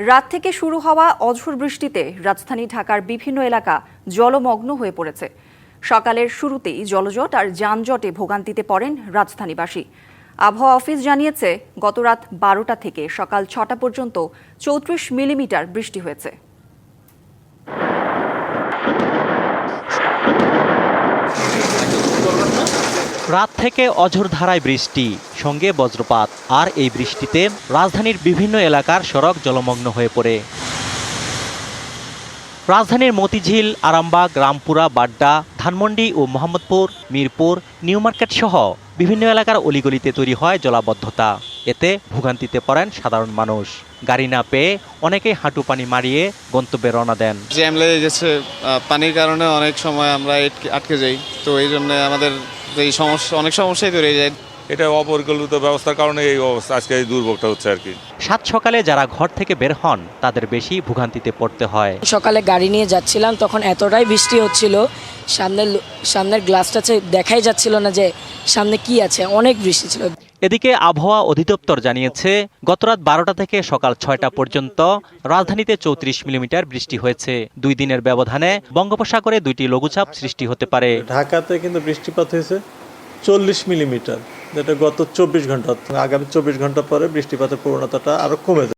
রাত থেকে শুরু হওয়া অঝোর বৃষ্টিতে রাজধানী ঢাকার বিভিন্ন এলাকা জলমগ্ন হয়ে পড়েছে। সকালের শুরুতেই জলজট আর যানজটে ভোগান্তিতে পড়েন রাজধানীবাসী। আবহাওয়া অফিস জানিয়েছে, গত রাত 12টা থেকে সকাল 6টা পর্যন্ত 34 মিলিমিটার বৃষ্টি হয়েছে। রাত থেকে অঝোর ধারায় বৃষ্টি, সঙ্গে বজ্রপাত। আর এই বৃষ্টিতে রাজধানীর বিভিন্ন এলাকার সড়ক জলমগ্ন হয়ে পড়ে। রাজধানীর মতিঝিল, আরামবাগ, রামপুরা, বাড্ডা, ধানমন্ডি ও মোহাম্মদপুর, মিরপুর, নিউ মার্কেট সহ বিভিন্ন এলাকার অলিগলিতে তৈরি হয় জলাবদ্ধতা। এতে ভোগান্তিতে পড়েন সাধারণ মানুষ। গাড়ি না পেয়ে অনেকেই হাঁটু পানি মারিয়ে গন্তব্যে রওনা দেন। জ্যাম লেগে গেছে, পানির কারণে অনেক সময় আমরা আটকে যাই। তো এই জন্য আমাদের এই সমস্যা, অনেক সমস্যাই তৈরি হয়ে যায়। এটা অপরিকল্পিত ব্যবস্থার কারণে এই অবস্থা, আজকে এই দুর্ভোগটা হচ্ছে আর কি। সাত সকালে যারা ঘর থেকে বের হন তাদের বেশি ভোগান্তিতে পড়তে হয়। সকালে গাড়ি নিয়ে যাচ্ছিলাম, তখন এতটাই বৃষ্টি হচ্ছিল, সামনের গ্লাসটা দেখাই যাচ্ছিল না যে সামনে কি আছে, অনেক বৃষ্টি ছিল। এদিকে আবহাওয়া অধিদপ্তর জানিয়েছে, গতরাত 12টা থেকে সকাল 6টা পর্যন্ত রাজধানীতে 34 মিলিমিটার বৃষ্টি হয়েছে। 2 দিনের ব্যবধানে বঙ্গোপসাগরে 2টি লঘুচাপ সৃষ্টি হতে পারে। ঢাকাতে কিন্তু বৃষ্টিপাত হয়েছে 40 মিলিমিটার, যেটা গত 24 ঘন্টা। আগামী 24 ঘন্টা পরে বৃষ্টিপাতের প্রবণতাটা আরো কমে যাবে।